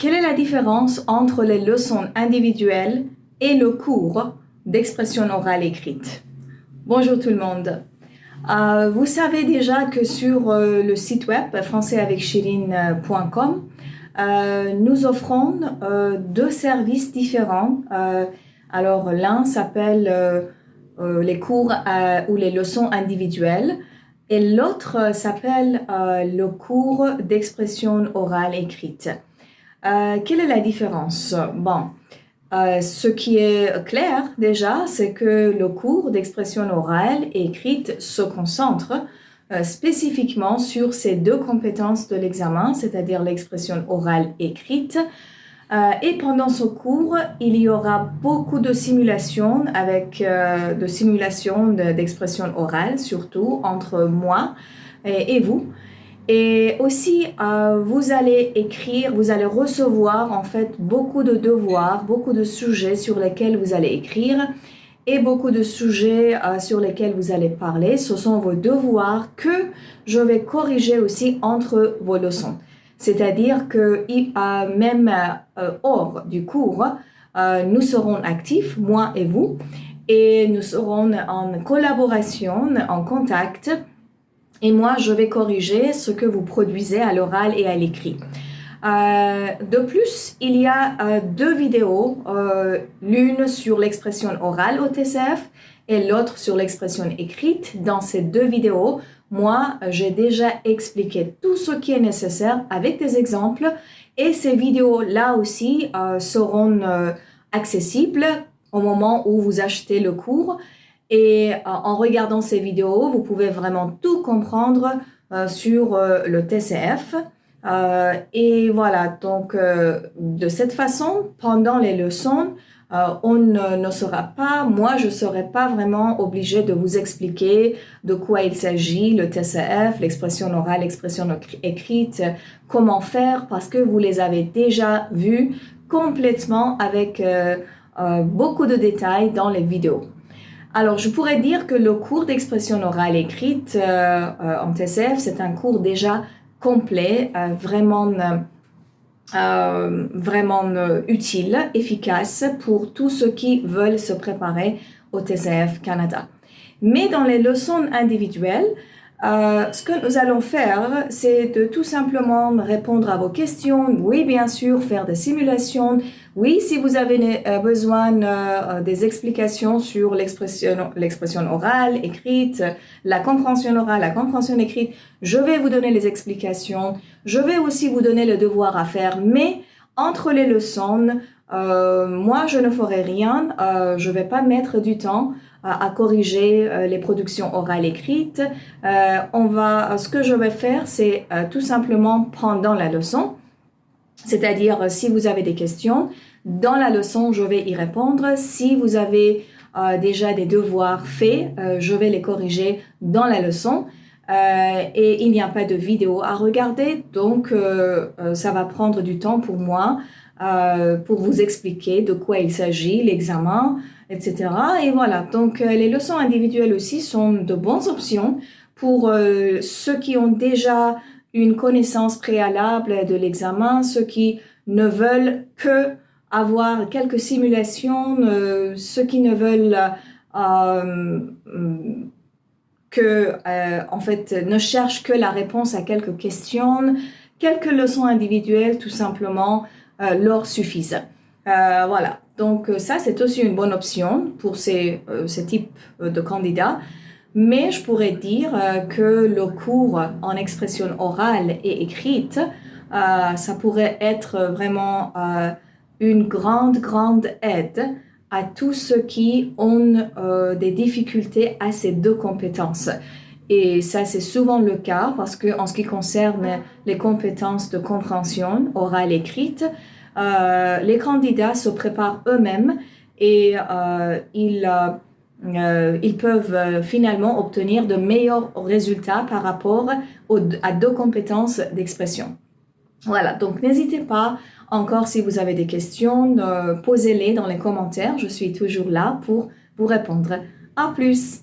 quelle est la différence entre les leçons individuelles et le cours d'expression orale écrite? Bonjour tout le monde. Vous savez déjà que sur le site web françaisavecchirine.com, nous offrons deux services différents. Alors l'un s'appelle les cours ou les leçons individuelles et l'autre s'appelle le cours d'expression orale écrite. Quelle est la différence? Bon, ce qui est clair déjà, c'est que le cours d'expression orale et écrite se concentre spécifiquement sur ces deux compétences de l'examen, c'est-à-dire l'expression orale écrite. Et pendant ce cours, il y aura beaucoup de simulations d'expression orale, surtout entre moi et vous. Et aussi, vous allez écrire, vous allez recevoir en fait beaucoup de devoirs, beaucoup de sujets sur lesquels vous allez écrire et beaucoup de sujets sur lesquels vous allez parler. Ce sont vos devoirs que je vais corriger aussi entre vos leçons. C'est-à-dire que même hors du cours, nous serons actifs, moi et vous, et nous serons en collaboration, en contact. Et moi, je vais corriger ce que vous produisez à l'oral et à l'écrit. De plus, il y a deux vidéos, l'une sur l'expression orale au TCF et l'autre sur l'expression écrite. Dans ces deux vidéos, moi, j'ai déjà expliqué tout ce qui est nécessaire avec des exemples et ces vidéos-là aussi seront accessibles au moment où vous achetez le cours. Et en regardant ces vidéos, vous pouvez vraiment tout comprendre sur le TCF. Et voilà, donc de cette façon, pendant les leçons, on ne sera pas, moi je ne serai pas vraiment obligée de vous expliquer de quoi il s'agit, le TCF, l'expression orale, l'expression écrite, comment faire, parce que vous les avez déjà vus complètement avec beaucoup de détails dans les vidéos. Alors, je pourrais dire que le cours d'expression orale écrite en TCF, c'est un cours déjà complet, vraiment utile, efficace pour tous ceux qui veulent se préparer au TCF Canada. Mais dans les leçons individuelles, ce que nous allons faire, c'est de tout simplement répondre à vos questions. Oui, bien sûr, faire des simulations. Oui, si vous avez besoin des explications sur l'expression orale, écrite, la compréhension orale, la compréhension écrite, je vais vous donner les explications. Je vais aussi vous donner le devoir à faire. Mais entre les leçons, moi, je ne ferai rien. Je ne vais pas mettre du temps à corriger les productions orales écrites. Ce que je vais faire, c'est tout simplement pendant la leçon, c'est-à-dire si vous avez des questions, dans la leçon, je vais y répondre. Si vous avez déjà des devoirs faits, je vais les corriger dans la leçon. Et il n'y a pas de vidéo à regarder, donc ça va prendre du temps pour moi pour vous expliquer de quoi il s'agit, l'examen, etc. Et voilà, donc les leçons individuelles aussi sont de bonnes options pour ceux qui ont déjà une connaissance préalable de l'examen, ceux qui ne veulent que avoir quelques simulations, ceux qui ne veulent en fait, ne cherchent que la réponse à quelques questions, quelques leçons individuelles tout simplement leur suffisent. Voilà, donc ça c'est aussi une bonne option pour ce type de candidats. Mais je pourrais dire que le cours en expression orale et écrite, ça pourrait être vraiment une grande aide à tous ceux qui ont des difficultés à ces deux compétences. Et ça, c'est souvent le cas parce que en ce qui concerne les compétences de compréhension orale et écrite, les candidats se préparent eux-mêmes et ils peuvent finalement obtenir de meilleurs résultats par rapport à deux compétences d'expression. Voilà, donc n'hésitez pas encore si vous avez des questions, posez-les dans les commentaires. Je suis toujours là pour vous répondre. À plus!